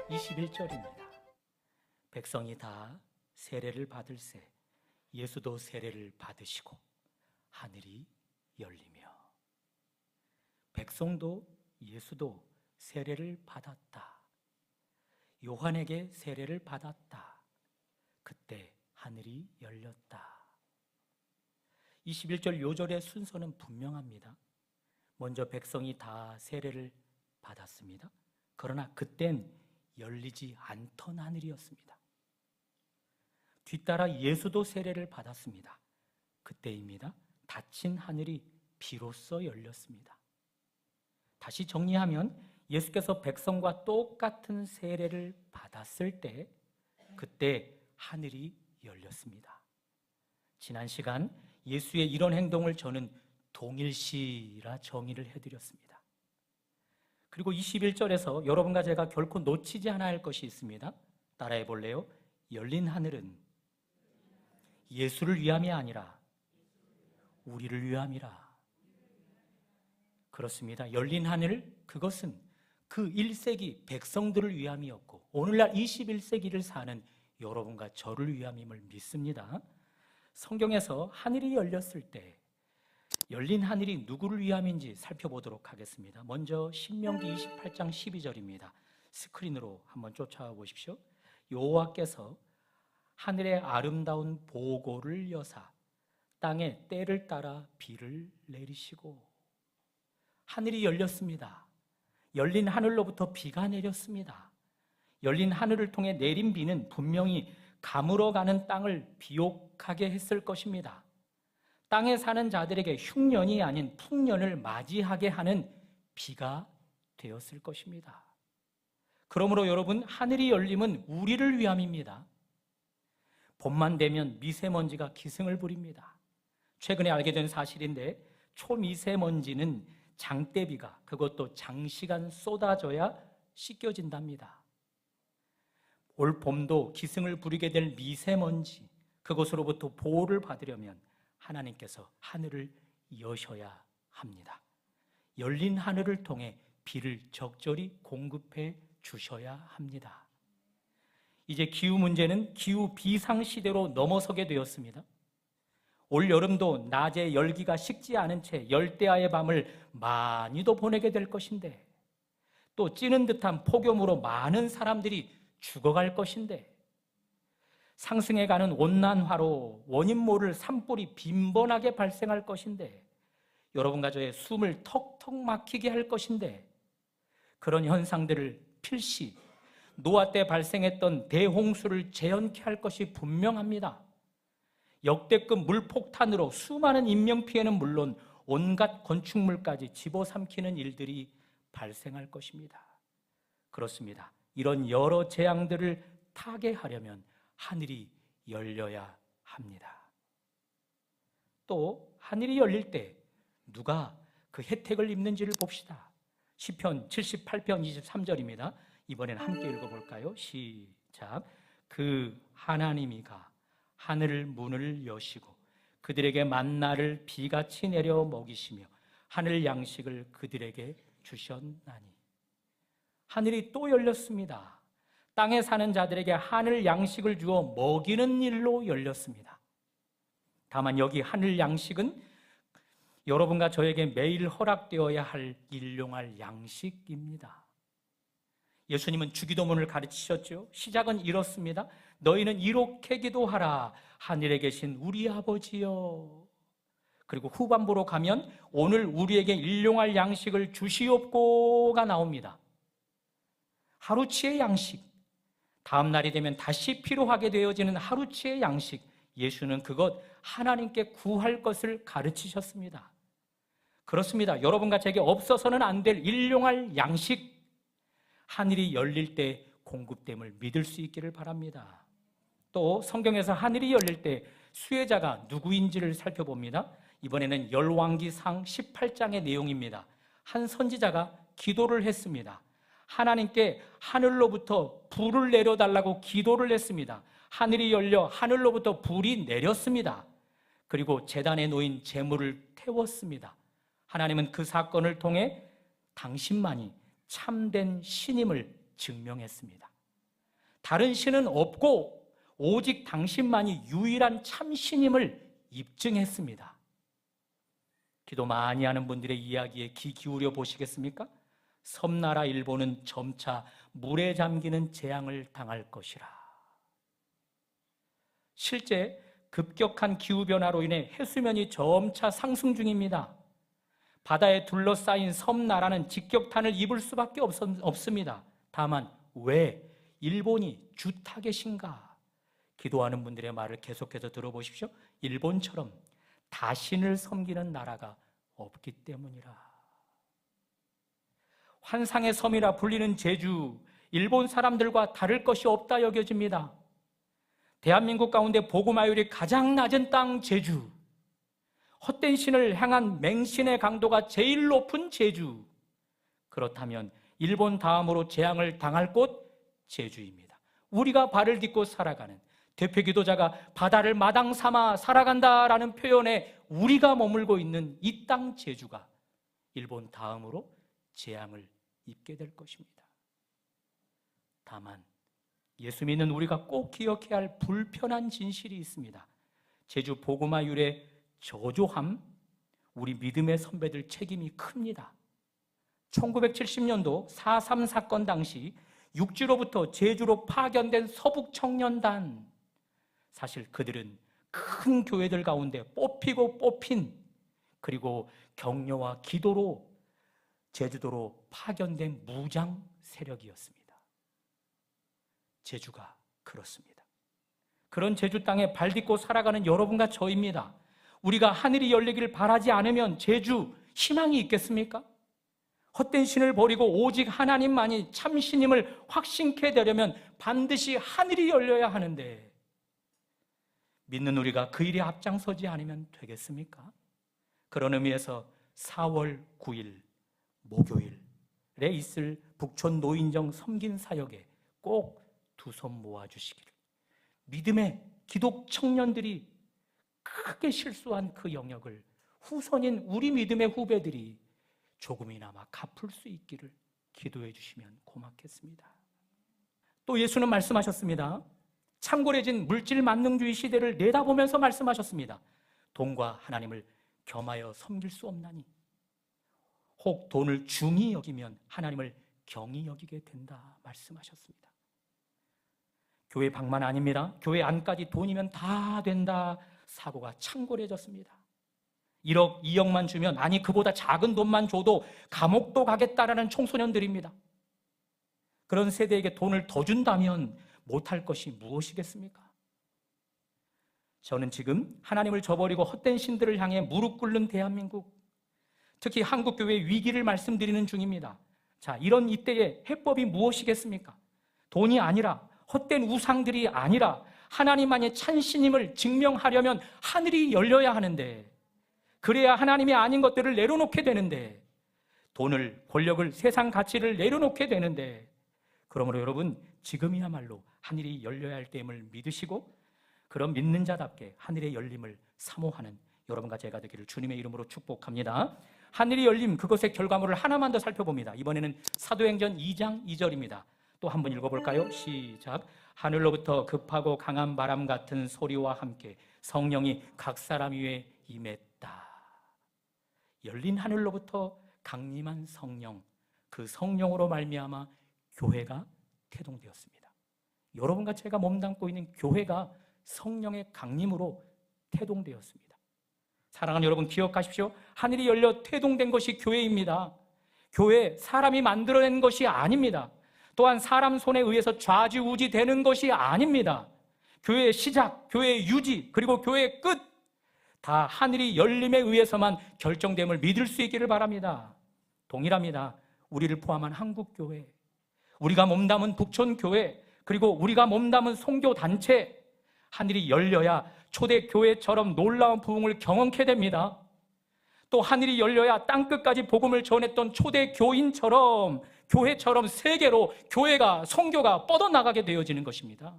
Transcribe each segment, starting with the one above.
21절입니다. 백성이 다 세례를 받을새 예수도 세례를 받으시고 하늘이 열리며, 백성도 예수도 세례를 받았다. 요한에게 세례를 받았다. 그때 하늘이 열렸다. 21절 요절의 순서는 분명합니다. 먼저 백성이 다 세례를 받았습니다. 그러나 그땐 열리지 않던 하늘이었습니다. 뒤따라 예수도 세례를 받았습니다. 그때입니다. 닫힌 하늘이 비로소 열렸습니다. 다시 정리하면 예수께서 백성과 똑같은 세례를 받았을 때 그때 하늘이 열렸습니다. 지난 시간 예수의 이런 행동을 저는 동일시라 정의를 해드렸습니다. 그리고 21절에서 여러분과 제가 결코 놓치지 않아야 할 것이 있습니다. 따라해 볼래요? 열린 하늘은 예수를 위함이 아니라 우리를 위함이라. 그렇습니다. 열린 하늘, 그것은 그 1세기 백성들을 위함이었고 오늘날 21세기를 사는 여러분과 저를 위함임을 믿습니다. 성경에서 하늘이 열렸을 때 열린 하늘이 누구를 위함인지 살펴보도록 하겠습니다. 먼저 신명기 28장 12절입니다. 스크린으로 한번 쫓아와 보십시오. 여호와께서 하늘의 아름다운 보고를 여사 땅에 때를 따라 비를 내리시고. 하늘이 열렸습니다. 열린 하늘로부터 비가 내렸습니다. 열린 하늘을 통해 내린 비는 분명히 가물어가는 땅을 비옥하게 했을 것입니다. 땅에 사는 자들에게 흉년이 아닌 풍년을 맞이하게 하는 비가 되었을 것입니다. 그러므로 여러분, 하늘이 열림은 우리를 위함입니다. 봄만 되면 미세먼지가 기승을 부립니다. 최근에 알게 된 사실인데 초미세먼지는 장대비가, 그것도 장시간 쏟아져야 씻겨진답니다. 올 봄도 기승을 부리게 될 미세먼지, 그것으로부터 보호를 받으려면 하나님께서 하늘을 여셔야 합니다. 열린 하늘을 통해 비를 적절히 공급해 주셔야 합니다. 이제 기후 문제는 기후 비상시대로 넘어서게 되었습니다. 올 여름도 낮에 열기가 식지 않은 채 열대야의 밤을 많이도 보내게 될 것인데, 또 찌는 듯한 폭염으로 많은 사람들이 죽어갈 것인데, 상승해가는 온난화로 원인 모를 산불이 빈번하게 발생할 것인데, 여러분과 저의 숨을 턱턱 막히게 할 것인데, 그런 현상들을 필시 노아 때 발생했던 대홍수를 재현케 할 것이 분명합니다. 역대급 물폭탄으로 수많은 인명피해는 물론 온갖 건축물까지 집어삼키는 일들이 발생할 것입니다. 그렇습니다. 이런 여러 재앙들을 타개하려면 하늘이 열려야 합니다. 또 하늘이 열릴 때 누가 그 혜택을 입는지를 봅시다. 시편 78편 23절입니다. 이번엔 함께 읽어볼까요? 시작. 그 하나님이가 하늘 문을 여시고 그들에게 만나를 비같이 내려 먹이시며 하늘 양식을 그들에게 주셨나니. 하늘이 또 열렸습니다. 땅에 사는 자들에게 하늘 양식을 주어 먹이는 일로 열렸습니다. 다만 여기 하늘 양식은 여러분과 저에게 매일 허락되어야 할 일용할 양식입니다. 예수님은 주기도문을 가르치셨죠. 시작은 이렇습니다. 너희는 이렇게 기도하라. 하늘에 계신 우리 아버지여. 그리고 후반부로 가면 오늘 우리에게 일용할 양식을 주시옵고가 나옵니다. 하루치의 양식, 다음 날이 되면 다시 필요하게 되어지는 하루치의 양식, 예수는 그것 하나님께 구할 것을 가르치셨습니다. 그렇습니다. 여러분과 제게 없어서는 안 될 일용할 양식, 하늘이 열릴 때 공급됨을 믿을 수 있기를 바랍니다. 또 성경에서 하늘이 열릴 때 수혜자가 누구인지를 살펴봅니다. 이번에는 열왕기상 18장의 내용입니다. 한 선지자가 기도를 했습니다. 하나님께 하늘로부터 불을 내려달라고 기도를 했습니다. 하늘이 열려 하늘로부터 불이 내렸습니다. 그리고 제단에 놓인 제물을 태웠습니다. 하나님은 그 사건을 통해 당신만이 참된 신임을 증명했습니다. 다른 신은 없고 오직 당신만이 유일한 참신임을 입증했습니다. 기도 많이 하는 분들의 이야기에 귀 기울여 보시겠습니까? 섬나라 일본은 점차 물에 잠기는 재앙을 당할 것이라. 실제 급격한 기후변화로 인해 해수면이 점차 상승 중입니다. 바다에 둘러싸인 섬나라는 직격탄을 입을 수밖에 없습니다. 다만 왜 일본이 주타겟인가? 기도하는 분들의 말을 계속해서 들어보십시오. 일본처럼 다신을 섬기는 나라가 없기 때문이라. 환상의 섬이라 불리는 제주, 일본 사람들과 다를 것이 없다 여겨집니다. 대한민국 가운데 복음화율이 가장 낮은 땅 제주, 헛된 신을 향한 맹신의 강도가 제일 높은 제주, 그렇다면 일본 다음으로 재앙을 당할 곳 제주입니다. 우리가 발을 딛고 살아가는, 대표 기도자가 바다를 마당 삼아 살아간다라는 표현에 우리가 머물고 있는 이 땅 제주가 일본 다음으로 재앙을 입게 될 것입니다. 다만 예수 믿는 우리가 꼭 기억해야 할 불편한 진실이 있습니다. 제주 복음화율의 저조함, 우리 믿음의 선배들 책임이 큽니다. 1970년도 4.3 사건 당시 육지로부터 제주로 파견된 서북 청년단, 사실 그들은 큰 교회들 가운데 뽑히고 뽑힌, 그리고 격려와 기도로 제주도로 파견된 무장 세력이었습니다. 제주가 그렇습니다. 그런 제주 땅에 발 딛고 살아가는 여러분과 저입니다. 우리가 하늘이 열리기를 바라지 않으면 제주 희망이 있겠습니까? 헛된 신을 버리고 오직 하나님만이 참신임을 확신케 되려면 반드시 하늘이 열려야 하는데, 믿는 우리가 그 일에 앞장서지 않으면 되겠습니까? 그런 의미에서 4월 9일 목요일에 있을 북촌 노인정 섬긴 사역에 꼭 두 손 모아주시기를, 믿음의 기독 청년들이 크게 실수한 그 영역을 후손인 우리 믿음의 후배들이 조금이나마 갚을 수 있기를 기도해 주시면 고맙겠습니다. 또 예수는 말씀하셨습니다. 창궐해진 물질 만능주의 시대를 내다보면서 말씀하셨습니다. 돈과 하나님을 겸하여 섬길 수 없나니, 혹 돈을 중히 여기면 하나님을 경히 여기게 된다 말씀하셨습니다. 교회 밖만 아닙니다. 교회 안까지 돈이면 다 된다 사고가 창궐해졌습니다. 1억, 2억만 주면, 아니 그보다 작은 돈만 줘도 감옥도 가겠다라는 청소년들입니다. 그런 세대에게 돈을 더 준다면 못할 것이 무엇이겠습니까? 저는 지금 하나님을 저버리고 헛된 신들을 향해 무릎 꿇는 대한민국, 특히 한국교회의 위기를 말씀드리는 중입니다. 자, 이런 이때의 해법이 무엇이겠습니까? 돈이 아니라, 헛된 우상들이 아니라 하나님만의 찬신임을 증명하려면 하늘이 열려야 하는데, 그래야 하나님이 아닌 것들을 내려놓게 되는데, 돈을, 권력을, 세상 가치를 내려놓게 되는데, 그러므로 여러분 지금이야말로 하늘이 열려야 할 때임을 믿으시고, 그런 믿는 자답게 하늘의 열림을 사모하는 여러분과 제가 되기를 주님의 이름으로 축복합니다. 하늘이 열림, 그것의 결과물을 하나만 더 살펴봅니다. 이번에는 사도행전 2장 2절입니다. 또 한번 읽어볼까요? 시작. 하늘로부터 급하고 강한 바람 같은 소리와 함께 성령이 각 사람 위에 임했다. 열린 하늘로부터 강림한 성령, 그 성령으로 말미암아 교회가 태동되었습니다. 여러분과 제가 몸담고 있는 교회가 성령의 강림으로 태동되었습니다. 사랑하는 여러분, 기억하십시오. 하늘이 열려 태동된 것이 교회입니다. 교회, 사람이 만들어낸 것이 아닙니다. 또한 사람 손에 의해서 좌지우지 되는 것이 아닙니다. 교회의 시작, 교회의 유지, 그리고 교회의 끝, 다 하늘이 열림에 의해서만 결정됨을 믿을 수 있기를 바랍니다. 동일합니다. 우리를 포함한 한국교회, 우리가 몸담은 북촌교회, 그리고 우리가 몸담은 선교단체, 하늘이 열려야 초대교회처럼 놀라운 부흥을 경험케 됩니다. 또 하늘이 열려야 땅끝까지 복음을 전했던 초대교인처럼, 교회처럼 세계로 교회가, 선교가 뻗어나가게 되어지는 것입니다.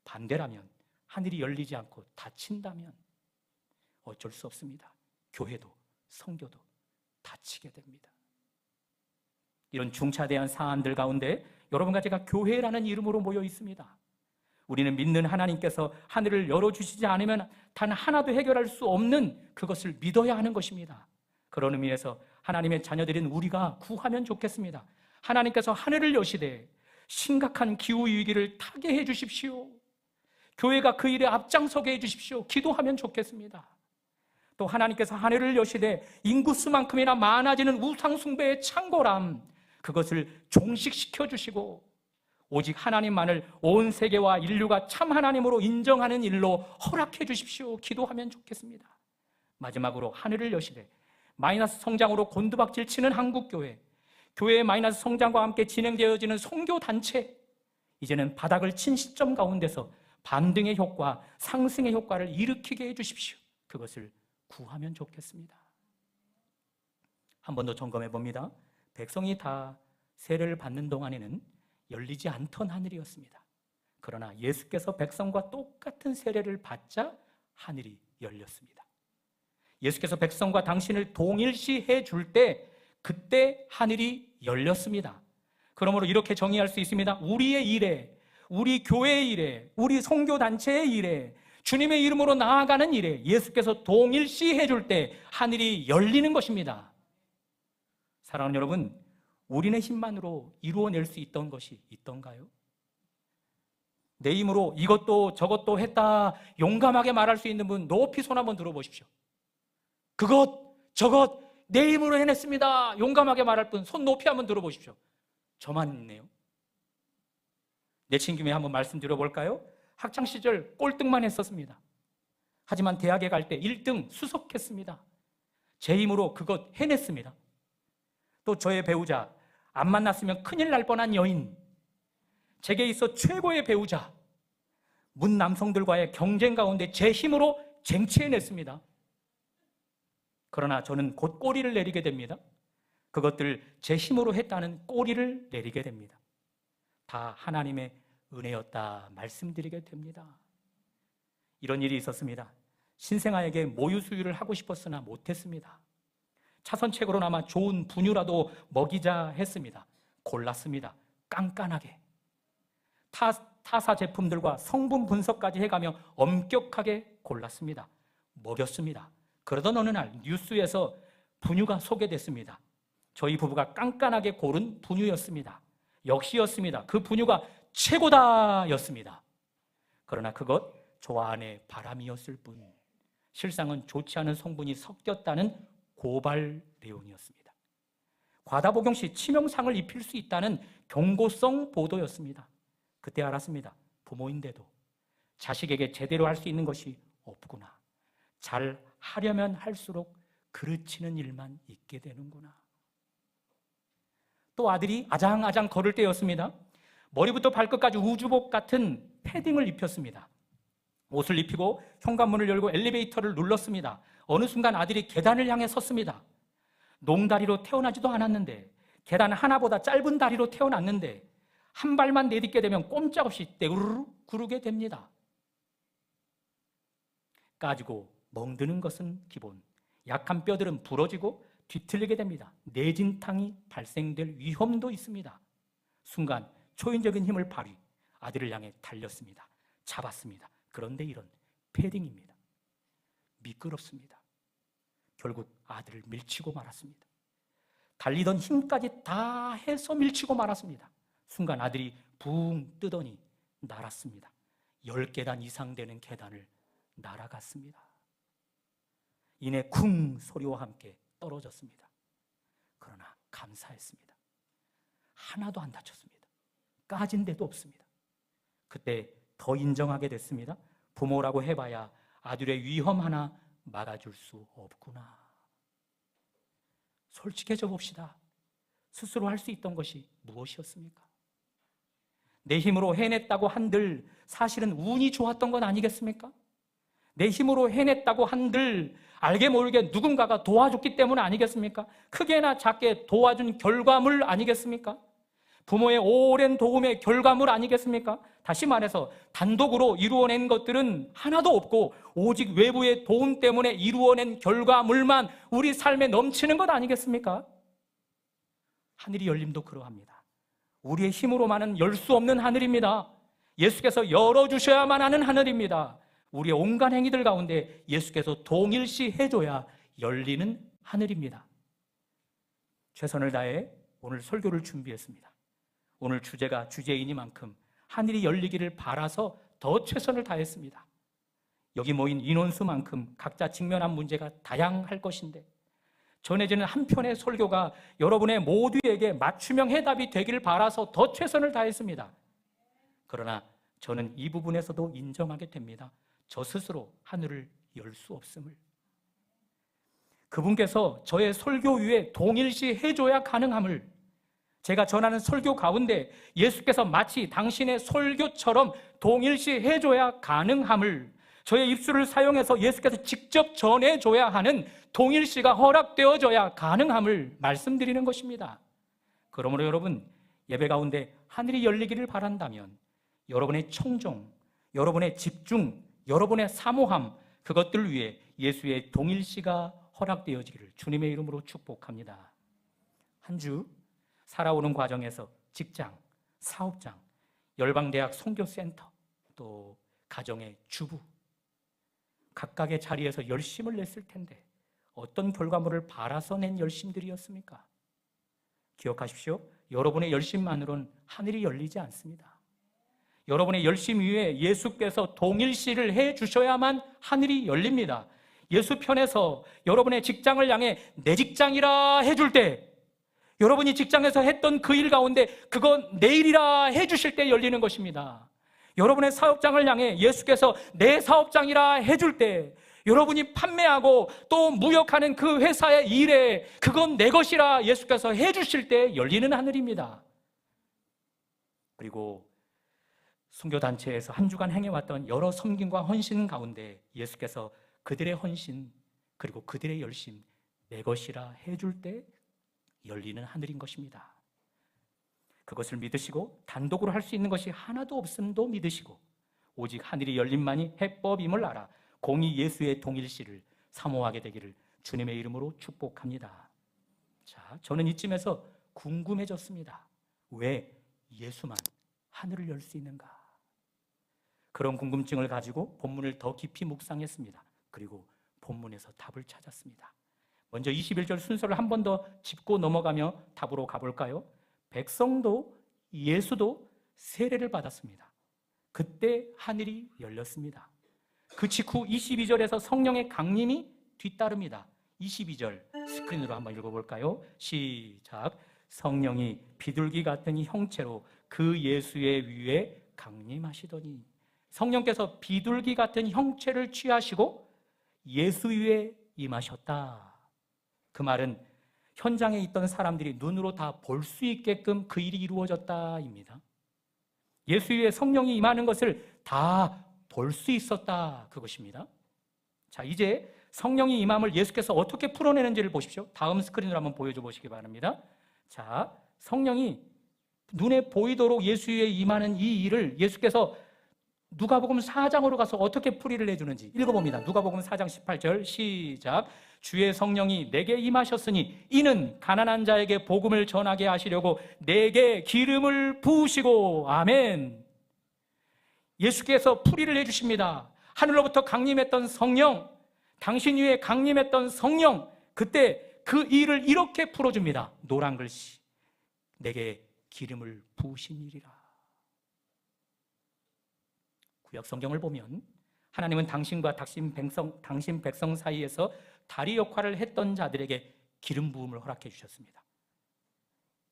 반대라면, 하늘이 열리지 않고 닫힌다면 어쩔 수 없습니다. 교회도 선교도 닫히게 됩니다. 이런 중차대한 사안들 가운데 여러분과 제가 교회라는 이름으로 모여 있습니다. 우리는 믿는 하나님께서 하늘을 열어주시지 않으면 단 하나도 해결할 수 없는 그것을 믿어야 하는 것입니다. 그런 의미에서 하나님의 자녀들인 우리가 구하면 좋겠습니다. 하나님께서 하늘을 여시되 심각한 기후위기를 타개해 주십시오. 교회가 그 일에 앞장서게 해주십시오. 기도하면 좋겠습니다. 또 하나님께서 하늘을 여시되 인구수만큼이나 많아지는 우상숭배의 창궐함, 그것을 종식시켜 주시고 오직 하나님만을 온 세계와 인류가 참 하나님으로 인정하는 일로 허락해 주십시오. 기도하면 좋겠습니다. 마지막으로 하늘을 여시되 마이너스 성장으로 곤두박질 치는 한국교회, 교회의 마이너스 성장과 함께 진행되어지는 선교단체, 이제는 바닥을 친 시점 가운데서 반등의 효과, 상승의 효과를 일으키게 해주십시오. 그것을 구하면 좋겠습니다. 한 번 더 점검해 봅니다. 백성이 다 세례를 받는 동안에는 열리지 않던 하늘이었습니다. 그러나 예수께서 백성과 똑같은 세례를 받자 하늘이 열렸습니다. 예수께서 백성과 당신을 동일시해 줄 때 그때 하늘이 열렸습니다. 그러므로 이렇게 정의할 수 있습니다. 우리의 일에, 우리 교회의 일에, 우리 선교단체의 일에, 주님의 이름으로 나아가는 일에 예수께서 동일시해 줄 때 하늘이 열리는 것입니다. 사랑하는 여러분, 우리네 힘만으로 이루어낼 수 있던 것이 있던가요? 내 힘으로 이것도 저것도 했다 용감하게 말할 수 있는 분 높이 손 한번 들어보십시오. 그것 저것 내 힘으로 해냈습니다 용감하게 말할 분 손 높이 한번 들어보십시오. 저만 있네요. 내친 김에 한번 말씀드려볼까요? 학창시절 꼴등만 했었습니다. 하지만 대학에 갈 때 1등 수석했습니다. 제 힘으로 그것 해냈습니다. 또 저의 배우자, 안 만났으면 큰일 날 뻔한 여인, 제게 있어 최고의 배우자, 문 남성들과의 경쟁 가운데 제 힘으로 쟁취해냈습니다. 그러나 저는 곧 꼬리를 내리게 됩니다. 그것들 제 힘으로 했다는 꼬리를 내리게 됩니다. 다 하나님의 은혜였다 말씀드리게 됩니다. 이런 일이 있었습니다. 신생아에게 모유 수유를 하고 싶었으나 못했습니다. 차선책으로나마 좋은 분유라도 먹이자 했습니다. 골랐습니다. 깐깐하게. 타사 제품들과 성분 분석까지 해가며 엄격하게 골랐습니다. 먹였습니다. 그러던 어느 날 뉴스에서 분유가 소개됐습니다. 저희 부부가 깐깐하게 고른 분유였습니다. 역시였습니다. 그 분유가 최고다 였습니다. 그러나 그것 저 안에 바람이었을 뿐 실상은 좋지 않은 성분이 섞였다는 고발 내용이었습니다. 과다 복용 시 치명상을 입힐 수 있다는 경고성 보도였습니다. 그때 알았습니다. 부모인데도 자식에게 제대로 할 수 있는 것이 없구나. 잘 하려면 할수록 그르치는 일만 있게 되는구나. 또 아들이 아장아장 걸을 때였습니다. 머리부터 발끝까지 우주복 같은 패딩을 입혔습니다. 옷을 입히고 현관문을 열고 엘리베이터를 눌렀습니다. 어느 순간 아들이 계단을 향해 섰습니다. 농다리로 태어나지도 않았는데, 계단 하나보다 짧은 다리로 태어났는데 한 발만 내딛게 되면 꼼짝없이 떼우르르 구르게 됩니다. 까지고 멍드는 것은 기본, 약한 뼈들은 부러지고 뒤틀리게 됩니다. 내진탕이 발생될 위험도 있습니다. 순간 초인적인 힘을 발휘, 아들을 향해 달렸습니다. 잡았습니다. 그런데 이런 패딩입니다. 미끄럽습니다. 결국 아들을 밀치고 말았습니다. 달리던 힘까지 다 해서 밀치고 말았습니다. 순간 아들이 붕 뜨더니 날았습니다. 10계단 이상 되는 계단을 날아갔습니다. 이내 쿵 소리와 함께 떨어졌습니다. 그러나 감사했습니다. 하나도 안 다쳤습니다. 까진 데도 없습니다. 그때 더 인정하게 됐습니다. 부모라고 해봐야 아들의 위험 하나 막아줄 수 없구나. 솔직해져 봅시다. 스스로 할 수 있던 것이 무엇이었습니까? 내 힘으로 해냈다고 한들 사실은 운이 좋았던 건 아니겠습니까? 내 힘으로 해냈다고 한들 알게 모르게 누군가가 도와줬기 때문 아니겠습니까? 크게나 작게 도와준 결과물 아니겠습니까? 부모의 오랜 도움의 결과물 아니겠습니까? 다시 말해서 단독으로 이루어낸 것들은 하나도 없고 오직 외부의 도움 때문에 이루어낸 결과물만 우리 삶에 넘치는 것 아니겠습니까? 하늘이 열림도 그러합니다. 우리의 힘으로만은 열 수 없는 하늘입니다. 예수께서 열어주셔야만 하는 하늘입니다. 우리의 온갖 행위들 가운데 예수께서 동일시 해줘야 열리는 하늘입니다. 최선을 다해 오늘 설교를 준비했습니다. 오늘 주제가 주제이니만큼 하늘이 열리기를 바라서 더 최선을 다했습니다. 여기 모인 인원수만큼 각자 직면한 문제가 다양할 것인데 전해지는 한 편의 설교가 여러분의 모두에게 맞춤형 해답이 되기를 바라서 더 최선을 다했습니다. 그러나 저는 이 부분에서도 인정하게 됩니다. 저 스스로 하늘을 열 수 없음을. 그분께서 저의 설교 위에 동일시 해줘야 가능함을, 제가 전하는 설교 가운데 예수께서 마치 당신의 설교처럼 동일시 해줘야 가능함을, 저의 입술을 사용해서 예수께서 직접 전해줘야 하는 동일시가 허락되어져야 가능함을 말씀드리는 것입니다. 그러므로 여러분, 예배 가운데 하늘이 열리기를 바란다면 여러분의 청종, 여러분의 집중, 여러분의 사모함, 그것들 위해 예수의 동일시가 허락되어지기를 주님의 이름으로 축복합니다. 한 주 살아오는 과정에서 직장, 사업장, 열방대학 선교센터, 또 가정의 주부, 각각의 자리에서 열심을 냈을 텐데 어떤 결과물을 바라서 낸 열심들이었습니까? 기억하십시오. 여러분의 열심만으로는 하늘이 열리지 않습니다. 여러분의 열심 위에 예수께서 동일시를 해주셔야만 하늘이 열립니다. 예수 편에서 여러분의 직장을 향해 내 직장이라 해줄 때, 여러분이 직장에서 했던 그 일 가운데 그건 내 일이라 해주실 때 열리는 것입니다. 여러분의 사업장을 향해 예수께서 내 사업장이라 해줄 때, 여러분이 판매하고 또 무역하는 그 회사의 일에 그건 내 것이라 예수께서 해주실 때 열리는 하늘입니다. 그리고 선교단체에서 한 주간 행해왔던 여러 섬김과 헌신 가운데 예수께서 그들의 헌신 그리고 그들의 열심 내 것이라 해줄 때 열리는 하늘인 것입니다. 그것을 믿으시고 단독으로 할 수 있는 것이 하나도 없음도 믿으시고 오직 하늘이 열림만이 해법임을 알아 공의 예수의 동일시를 사모하게 되기를 주님의 이름으로 축복합니다. 자, 저는 이쯤에서 궁금해졌습니다. 왜 예수만 하늘을 열 수 있는가? 그런 궁금증을 가지고 본문을 더 깊이 묵상했습니다. 그리고 본문에서 답을 찾았습니다. 먼저 21절 순서를 한 번 더 짚고 넘어가며 답으로 가볼까요? 백성도 예수도 세례를 받았습니다. 그때 하늘이 열렸습니다. 그 직후 22절에서 성령의 강림이 뒤따릅니다. 22절 스크린으로 한번 읽어볼까요? 시작. 성령이 비둘기 같은 형체로 그 예수의 위에 강림하시더니, 성령께서 비둘기 같은 형체를 취하시고 예수 위에 임하셨다. 그 말은 현장에 있던 사람들이 눈으로 다 볼 수 있게끔 그 일이 이루어졌다입니다. 예수 위에 성령이 임하는 것을 다 볼 수 있었다, 그것입니다. 자, 이제 성령이 임함을 예수께서 어떻게 풀어내는지를 보십시오. 다음 스크린으로 한번 보여줘 보시기 바랍니다. 자, 성령이 눈에 보이도록 예수 위에 임하는 이 일을 예수께서 누가복음 4장으로 가서 어떻게 풀이를 해주는지 읽어봅니다. 누가복음 4장 18절 시작. 주의 성령이 내게 임하셨으니 이는 가난한 자에게 복음을 전하게 하시려고 내게 기름을 부으시고. 아멘. 예수께서 풀이를 해주십니다. 하늘로부터 강림했던 성령, 당신 위에 강림했던 성령, 그때 그 일을 이렇게 풀어줍니다. 노란 글씨, 내게 기름을 부으신 일이라. 구약 성경을 보면 하나님은 당신과 당신 백성 사이에서 다리 역할을 했던 자들에게 기름 부음을 허락해 주셨습니다.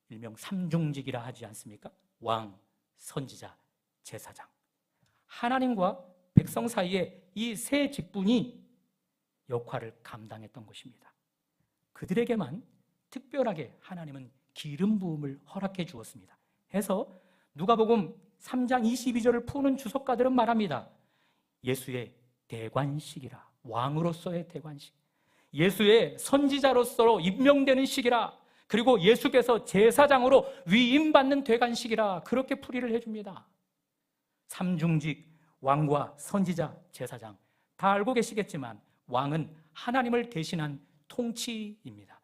일명 삼중직이라 하지 않습니까? 왕, 선지자, 제사장. 하나님과 백성 사이에 이 세 직분이 역할을 감당했던 것입니다. 그들에게만 특별하게 하나님은 기름 부음을 허락해 주었습니다. 해서 누가복음 3장 22절을 푸는 주석가들은 말합니다. 예수의 대관식이라, 왕으로서의 대관식, 예수의 선지자로서 임명되는 시기라, 그리고 예수께서 제사장으로 위임받는 대관식이라, 그렇게 풀이를 해줍니다. 삼중직, 왕과 선지자, 제사장, 다 알고 계시겠지만 왕은 하나님을 대신한 통치입니다.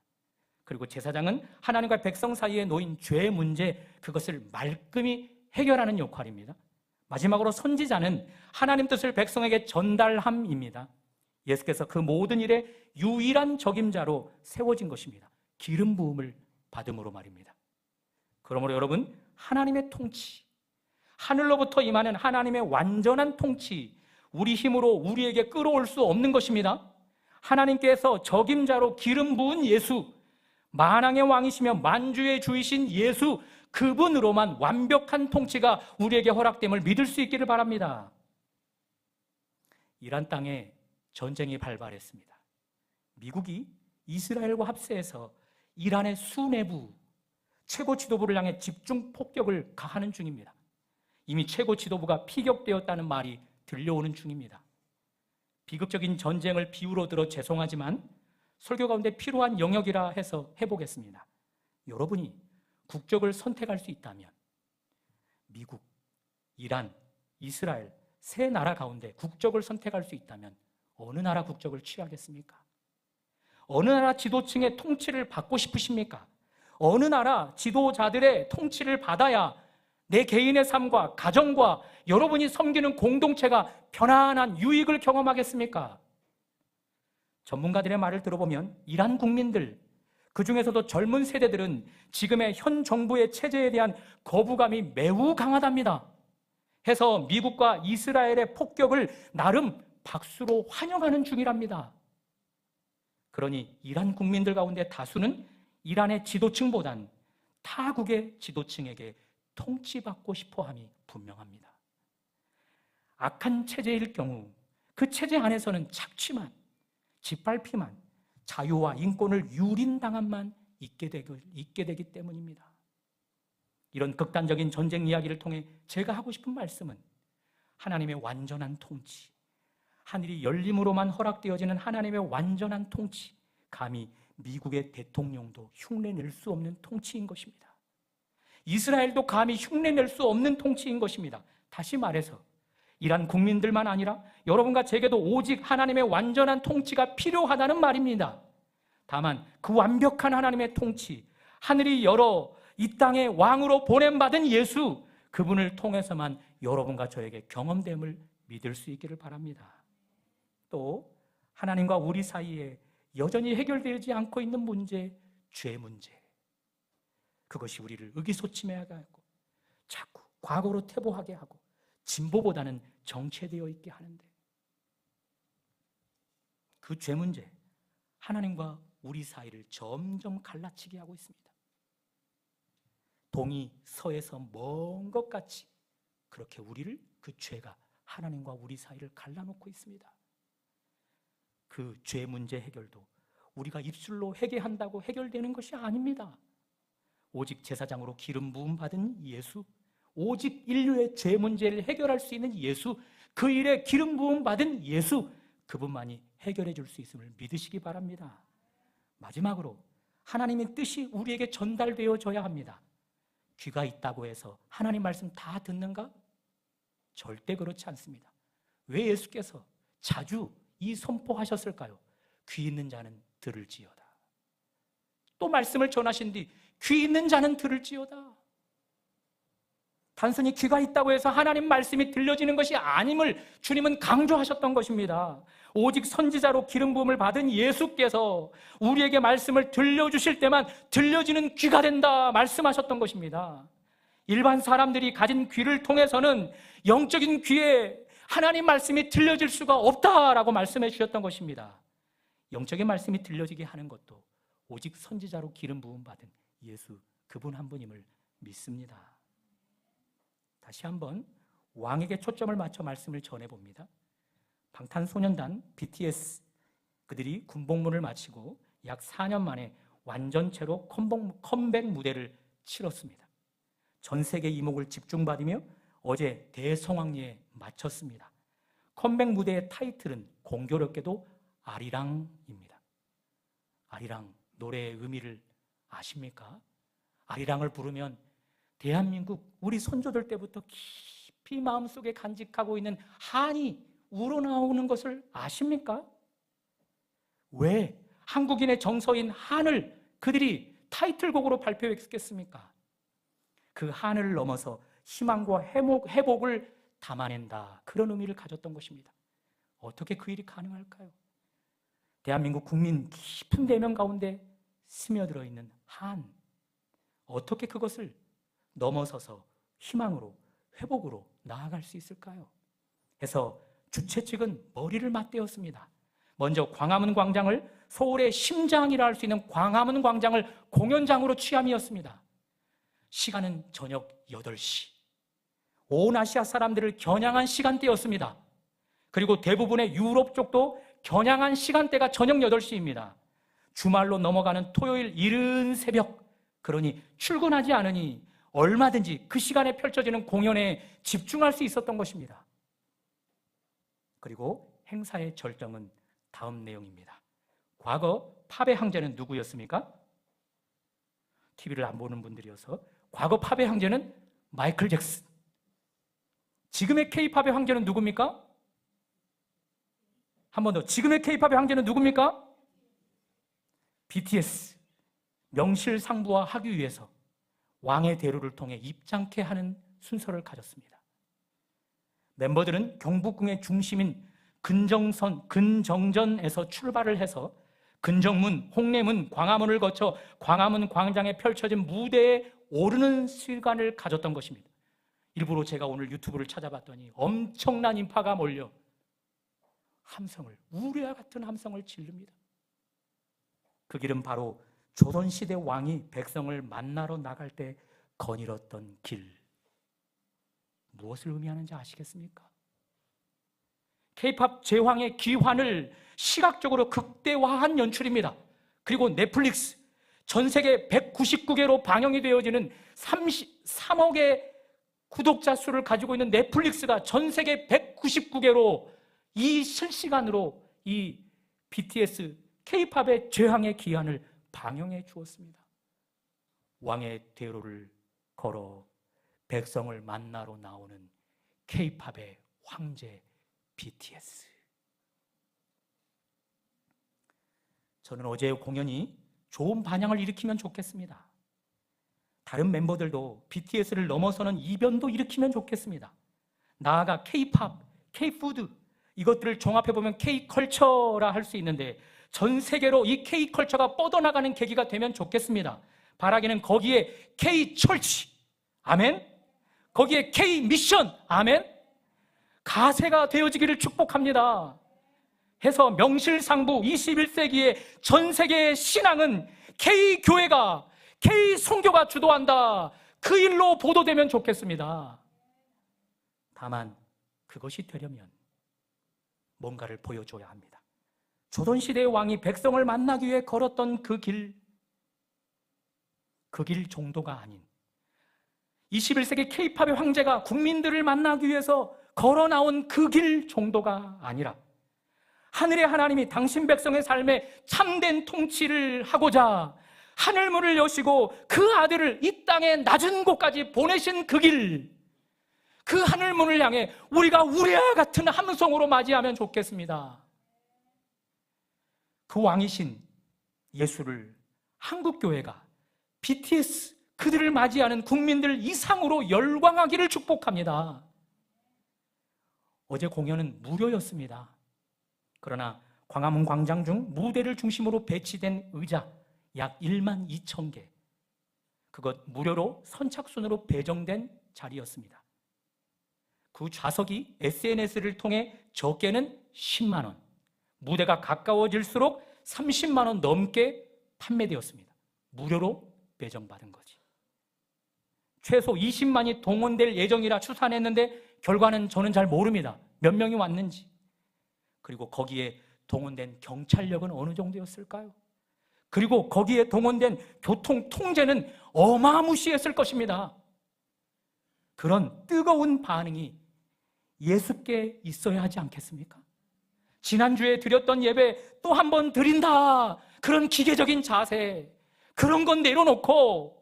그리고 제사장은 하나님과 백성 사이에 놓인 죄 문제, 그것을 말끔히 해결하는 역할입니다. 마지막으로 선지자는 하나님 뜻을 백성에게 전달함입니다. 예수께서 그 모든 일에 유일한 적임자로 세워진 것입니다. 기름 부음을 받음으로 말입니다. 그러므로 여러분, 하나님의 통치, 하늘로부터 임하는 하나님의 완전한 통치, 우리 힘으로 우리에게 끌어올 수 없는 것입니다. 하나님께서 적임자로 기름 부은 예수, 만왕의 왕이시며 만주의 주이신 예수, 그분으로만 완벽한 통치가 우리에게 허락됨을 믿을 수 있기를 바랍니다. 이란 땅에 전쟁이 발발했습니다. 미국이 이스라엘과 합세해서 이란의 수뇌부, 최고 지도부를 향해 집중 폭격을 가하는 중입니다. 이미 최고 지도부가 피격되었다는 말이 들려오는 중입니다. 비극적인 전쟁을 비유로 들어 죄송하지만 설교 가운데 필요한 영역이라 해서 해보겠습니다. 여러분이 국적을 선택할 수 있다면 미국, 이란, 이스라엘 세 나라 가운데 국적을 선택할 수 있다면 어느 나라 국적을 취하겠습니까? 어느 나라 지도층의 통치를 받고 싶으십니까? 어느 나라 지도자들의 통치를 받아야 내 개인의 삶과 가정과 여러분이 섬기는 공동체가 편안한 유익을 경험하겠습니까? 전문가들의 말을 들어보면 이란 국민들, 그 중에서도 젊은 세대들은 지금의 현 정부의 체제에 대한 거부감이 매우 강하답니다. 해서 미국과 이스라엘의 폭격을 나름 박수로 환영하는 중이랍니다. 그러니 이란 국민들 가운데 다수는 이란의 지도층보단 타국의 지도층에게 통치받고 싶어함이 분명합니다. 악한 체제일 경우 그 체제 안에서는 착취만, 짓밟히만, 자유와 인권을 유린당함만 있게 되기 때문입니다. 이런 극단적인 전쟁 이야기를 통해 제가 하고 싶은 말씀은 하나님의 완전한 통치, 하늘이 열림으로만 허락되어지는 하나님의 완전한 통치, 감히 미국의 대통령도 흉내낼 수 없는 통치인 것입니다. 이스라엘도 감히 흉내낼 수 없는 통치인 것입니다. 다시 말해서 이란 국민들만 아니라 여러분과 제게도 오직 하나님의 완전한 통치가 필요하다는 말입니다. 다만 그 완벽한 하나님의 통치, 하늘이 열어 이 땅에 왕으로 보냄받은 예수, 그분을 통해서만 여러분과 저에게 경험됨을 믿을 수 있기를 바랍니다. 또 하나님과 우리 사이에 여전히 해결되지 않고 있는 문제, 죄 문제, 그것이 우리를 의기소침해하게 하고 자꾸 과거로 퇴보하게 하고 진보보다는 정체되어 있게 하는데, 그 죄 문제, 하나님과 우리 사이를 점점 갈라치게 하고 있습니다. 동이 서에서 먼 것 같이 그렇게 우리를, 그 죄가 하나님과 우리 사이를 갈라놓고 있습니다. 그 죄 문제 해결도 우리가 입술로 회개한다고 해결되는 것이 아닙니다. 오직 제사장으로 기름 부음 받은 예수, 오직 인류의 죄 문제를 해결할 수 있는 예수, 그 일에 기름 부음 받은 예수, 그분만이 해결해 줄 수 있음을 믿으시기 바랍니다. 마지막으로 하나님의 뜻이 우리에게 전달되어져야 합니다. 귀가 있다고 해서 하나님 말씀 다 듣는가? 절대 그렇지 않습니다. 왜 예수께서 자주 이 선포하셨을까요? 귀 있는 자는 들을지어다. 또 말씀을 전하신 뒤 귀 있는 자는 들을지어다. 단순히 귀가 있다고 해서 하나님 말씀이 들려지는 것이 아님을 주님은 강조하셨던 것입니다. 오직 선지자로 기름 부음을 받은 예수께서 우리에게 말씀을 들려주실 때만 들려지는 귀가 된다 말씀하셨던 것입니다. 일반 사람들이 가진 귀를 통해서는 영적인 귀에 하나님 말씀이 들려질 수가 없다라고 말씀해 주셨던 것입니다. 영적인 말씀이 들려지게 하는 것도 오직 선지자로 기름 부음 받은 예수, 그분 한 분임을 믿습니다. 다시 한번 왕에게 초점을 맞춰 말씀을 전해봅니다. 방탄소년단 BTS, 그들이 군복무를 마치고 약 4년 만에 완전체로 컴백 무대를 치렀습니다. 전 세계 이목을 집중받으며 어제 대성황리에 마쳤습니다. 컴백 무대의 타이틀은 공교롭게도 아리랑입니다. 아리랑, 노래의 의미를 아십니까? 아리랑을 부르면 대한민국 우리 선조들 때부터 깊이 마음속에 간직하고 있는 한이 우러나오는 것을 아십니까? 왜 한국인의 정서인 한을 그들이 타이틀곡으로 발표했겠습니까? 그 한을 넘어서 희망과 회복을 담아낸다, 그런 의미를 가졌던 것입니다. 어떻게 그 일이 가능할까요? 대한민국 국민 깊은 내면 가운데 스며들어 있는 한, 어떻게 그것을 넘어서서 희망으로, 회복으로 나아갈 수 있을까요? 해서 주최 측은 머리를 맞대었습니다. 먼저 광화문 광장을 서울의 심장이라 할 수 있는 광화문 광장을 공연장으로 취함이었습니다. 시간은 저녁 8시. 온 아시아 사람들을 겨냥한 시간대였습니다. 그리고 대부분의 유럽 쪽도 겨냥한 시간대가 저녁 8시입니다. 주말로 넘어가는 토요일 이른 새벽, 그러니 출근하지 않으니 얼마든지 그 시간에 펼쳐지는 공연에 집중할 수 있었던 것입니다. 그리고 행사의 절정은 다음 내용입니다. 과거 팝의 황제는 누구였습니까? TV를 안 보는 분들이어서, 과거 팝의 황제는 마이클 잭슨. 지금의 K-팝의 황제는 누굽니까? 한 번 더, 지금의 K-팝의 황제는 누굽니까? BTS. 명실상부와 하기 위해서 왕의 대로를 통해 입장케 하는 순서를 가졌습니다. 멤버들은 경복궁의 중심인 근정전에서 출발을 해서 근정문, 홍례문, 광화문을 거쳐 광화문 광장에 펼쳐진 무대에 오르는 시간을 가졌던 것입니다. 일부러 제가 오늘 유튜브를 찾아봤더니 엄청난 인파가 몰려 함성을, 우레와 같은 함성을 지릅니다. 그 길은 바로 조선시대 왕이 백성을 만나러 나갈 때 거닐었던 길. 무엇을 의미하는지 아시겠습니까? K-팝 제황의 귀환을 시각적으로 극대화한 연출입니다. 그리고 넷플릭스, 전 세계 199개로 방영이 되어지는 33억의 구독자 수를 가지고 있는 넷플릭스가 전 세계 199개로 이 실시간으로 이 BTS, K-팝의 제황의 귀환을 방영해 주었습니다. 왕의 대로를 걸어 백성을 만나러 나오는 K-팝의 황제 BTS. 저는 어제의 공연이 좋은 반향을 일으키면 좋겠습니다. 다른 멤버들도 BTS를 넘어서는 이변도 일으키면 좋겠습니다. 나아가 K-팝, K-푸드, 이것들을 종합해보면 K-컬처라 할 수 있는데 전 세계로 이 K-컬처가 뻗어나가는 계기가 되면 좋겠습니다. 바라기는 거기에 K-철치, 아멘. 거기에 K-미션, 아멘. 가세가 되어지기를 축복합니다. 해서 명실상부 21세기의 전 세계의 신앙은 K-교회가, K-선교가 주도한다, 그 일로 보도되면 좋겠습니다. 다만 그것이 되려면 뭔가를 보여줘야 합니다. 조선시대의 왕이 백성을 만나기 위해 걸었던 그 길 정도가 아닌 21세기 K-팝의 황제가 국민들을 만나기 위해서 걸어 나온 그 길 정도가 아니라 하늘의 하나님이 당신 백성의 삶에 참된 통치를 하고자 하늘문을 여시고 그 아들을 이 땅의 낮은 곳까지 보내신 그 길, 그 하늘문을 향해 우리가 우레와 같은 함성으로 맞이하면 좋겠습니다. 그 왕이신 예수를 한국교회가 BTS, 그들을 맞이하는 국민들 이상으로 열광하기를 축복합니다. 어제 공연은 무료였습니다. 그러나 광화문 광장 중 무대를 중심으로 배치된 의자 약 1만 2천 개, 그것 무료로 선착순으로 배정된 자리였습니다. 그 좌석이 SNS를 통해 적게는 10만 원, 무대가 가까워질수록 30만 원 넘게 판매되었습니다. 무료로 배정받은 거지. 최소 20만이 동원될 예정이라 추산했는데 결과는 저는 잘 모릅니다. 몇 명이 왔는지. 그리고 거기에 동원된 경찰력은 어느 정도였을까요? 그리고 거기에 동원된 교통 통제는 어마무시했을 것입니다. 그런 뜨거운 반응이 예수께 있어야 하지 않겠습니까? 지난주에 드렸던 예배 또 한 번 드린다, 그런 기계적인 자세, 그런 건 내려놓고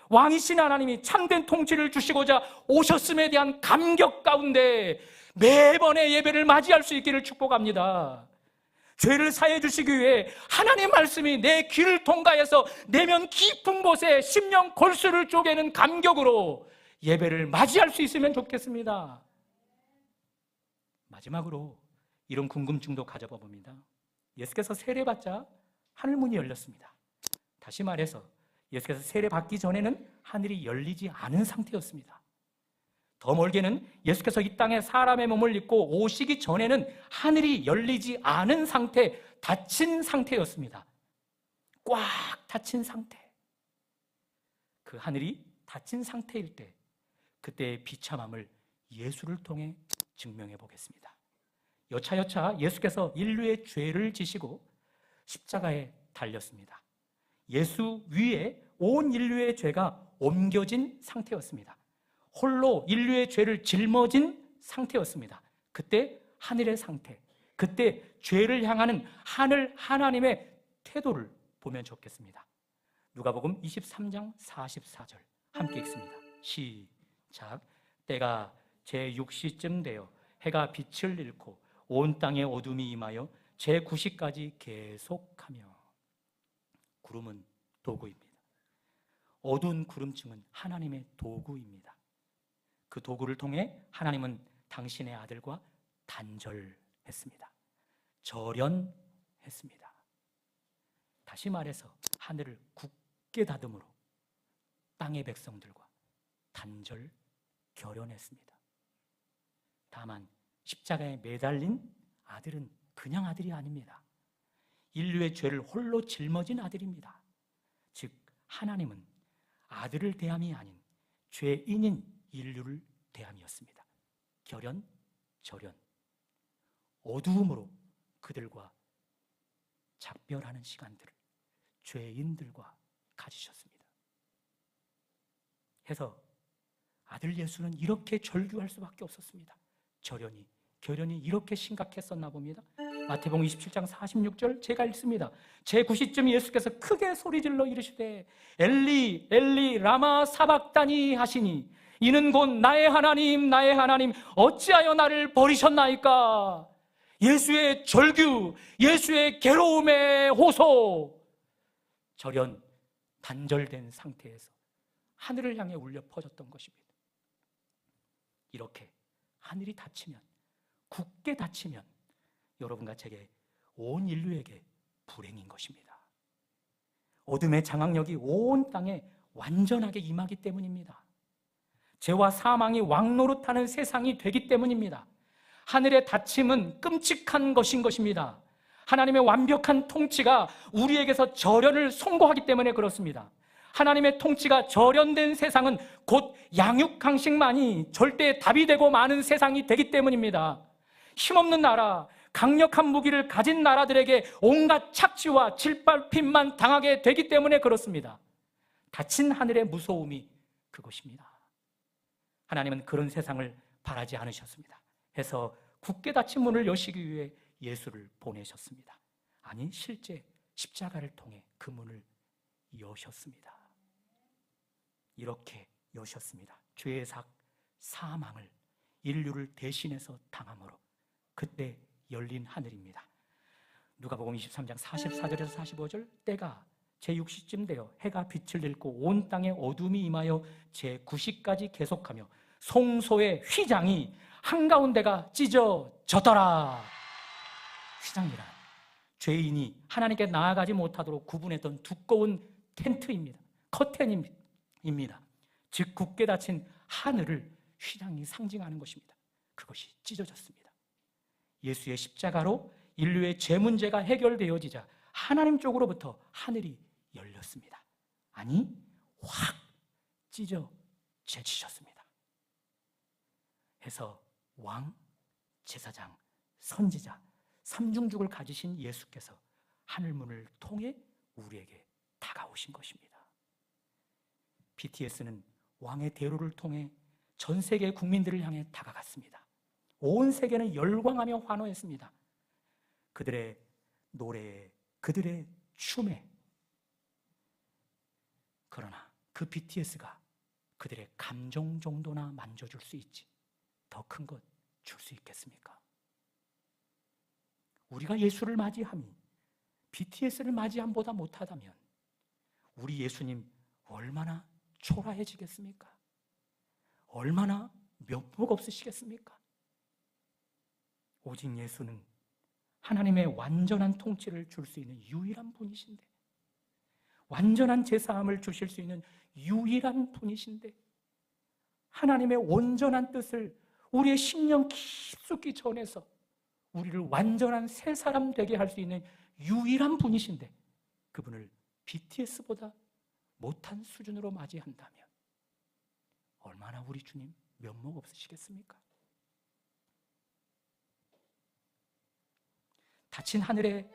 왕이신 하나님이 참된 통치를 주시고자 오셨음에 대한 감격 가운데 매번의 예배를 맞이할 수 있기를 축복합니다. 죄를 사해 주시기 위해 하나님 말씀이 내 귀를 통과해서 내면 깊은 곳에 심령 골수를 쪼개는 감격으로 예배를 맞이할 수 있으면 좋겠습니다. 마지막으로 이런 궁금증도 가져봐 봅니다. 예수께서 세례받자 하늘문이 열렸습니다. 다시 말해서 예수께서 세례받기 전에는 하늘이 열리지 않은 상태였습니다. 더 멀게는 예수께서 이 땅에 사람의 몸을 입고 오시기 전에는 하늘이 열리지 않은 상태, 닫힌 상태였습니다. 꽉 닫힌 상태. 그 하늘이 닫힌 상태일 때 그때의 비참함을 예수를 통해 증명해 보겠습니다. 여차여차 예수께서 인류의 죄를 지시고 십자가에 달렸습니다. 예수 위에 온 인류의 죄가 옮겨진 상태였습니다. 홀로 인류의 죄를 짊어진 상태였습니다. 그때 하늘의 상태, 그때 죄를 향하는 하나님의 태도를 보면 좋겠습니다. 누가복음 23장 44절 함께 읽습니다. 시작. 때가 제6시쯤 되어 해가 빛을 잃고 온 땅에 어둠이 임하여 제9시까지 계속하며. 구름은 도구입니다. 어두운 구름층은 하나님의 도구입니다. 그 도구를 통해 하나님은 당신의 아들과 단절했습니다. 절연했습니다. 다시 말해서 하늘을 굳게 닫음으로 땅의 백성들과 단절, 결연했습니다. 다만 십자가에 매달린 아들은 그냥 아들이 아닙니다. 인류의 죄를 홀로 짊어진 아들입니다. 즉 하나님은 아들을 대함이 아닌 죄인인 인류를 대함이었습니다. 결연, 절연, 어두움으로 그들과 작별하는 시간들을 죄인들과 가지셨습니다. 해서 아들 예수는 이렇게 절규할 수밖에 없었습니다. 절연이, 결연이 이렇게 심각했었나 봅니다. 마태복음 27장 46절 제가 읽습니다. 제9시쯤 예수께서 크게 소리질러 이르시되 엘리 엘리 라마 사박다니 하시니 이는 곧 나의 하나님 나의 하나님 어찌하여 나를 버리셨나이까. 예수의 절규, 예수의 괴로움의 호소, 절연, 단절된 상태에서 하늘을 향해 울려 퍼졌던 것입니다. 이렇게 하늘이 닫히면, 굳게 닫히면 여러분과 제게 온 인류에게 불행인 것입니다. 어둠의 장악력이 온 땅에 완전하게 임하기 때문입니다. 죄와 사망이 왕노릇하는 세상이 되기 때문입니다. 하늘의 닫힘은 끔찍한 것인 것입니다. 하나님의 완벽한 통치가 우리에게서 절연을 선고하기 때문에 그렇습니다. 하나님의 통치가 절연된 세상은 곧 양육강식만이 절대 답이 되고 마는 세상이 되기 때문입니다. 힘없는 나라, 강력한 무기를 가진 나라들에게 온갖 착취와 짓밟힘만 당하게 되기 때문에 그렇습니다. 닫힌 하늘의 무서움이 그것입니다. 하나님은 그런 세상을 바라지 않으셨습니다. 해서 굳게 닫힌 문을 여시기 위해 예수를 보내셨습니다. 아니, 실제 십자가를 통해 그 문을 여셨습니다. 이렇게 여셨습니다. 죄의 삭, 사망을 인류를 대신해서 당함으로 그때 열린 하늘입니다. 누가복음 23장 44절에서 45절 때가 제6시쯤 되어 해가 빛을 잃고 온 땅에 어둠이 임하여 제9시까지 계속하며 송소의 휘장이 한가운데가 찢어졌더라. 휘장이란 죄인이 하나님께 나아가지 못하도록 구분했던 두꺼운 텐트입니다. 커튼입니다. 즉 굳게 닫힌 하늘을 휘장이 상징하는 것입니다. 그것이 찢어졌습니다. 예수의 십자가로 인류의 죄 문제가 해결되어지자 하나님 쪽으로부터 하늘이 열렸습니다. 아니, 확 찢어 제치셨습니다. 해서 왕, 제사장, 선지자, 삼중죽을 가지신 예수께서 하늘문을 통해 우리에게 다가오신 것입니다. BTS는 왕의 대로를 통해 전 세계 국민들을 향해 다가갔습니다. 온 세계는 열광하며 환호했습니다. 그들의 노래에, 그들의 춤에. 그러나 그 BTS가 그들의 감정 정도나 만져줄 수 있지 더 큰 것 줄 수 있겠습니까? 우리가 예수를 맞이함이 BTS를 맞이함보다 못하다면 우리 예수님 얼마나 초라해지겠습니까? 얼마나 면목 없으시겠습니까? 오직 예수는 하나님의 완전한 통치를 줄 수 있는 유일한 분이신데, 완전한 제사함을 주실 수 있는 유일한 분이신데, 하나님의 온전한 뜻을 우리의 심령 깊숙이 전해서 우리를 완전한 새 사람 되게 할 수 있는 유일한 분이신데, 그분을 BTS보다 못한 수준으로 맞이한다면 얼마나 우리 주님 면목 없으시겠습니까? 닫힌 하늘의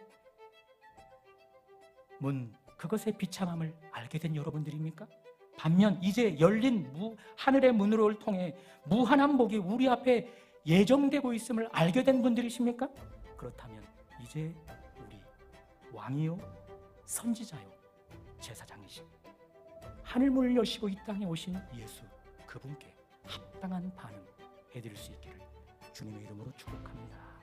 문, 그것의 비참함을 알게 된 여러분들입니까? 반면 이제 열린 하늘의 문으로 통해 무한한 복이 우리 앞에 예정되고 있음을 알게 된 분들이십니까? 그렇다면 이제 우리 왕이요 선지자요 제사장이신 하늘문을 여시고 이 땅에 오신 예수, 그분께 합당한 반응 해드릴 수 있기를 주님의 이름으로 축복합니다.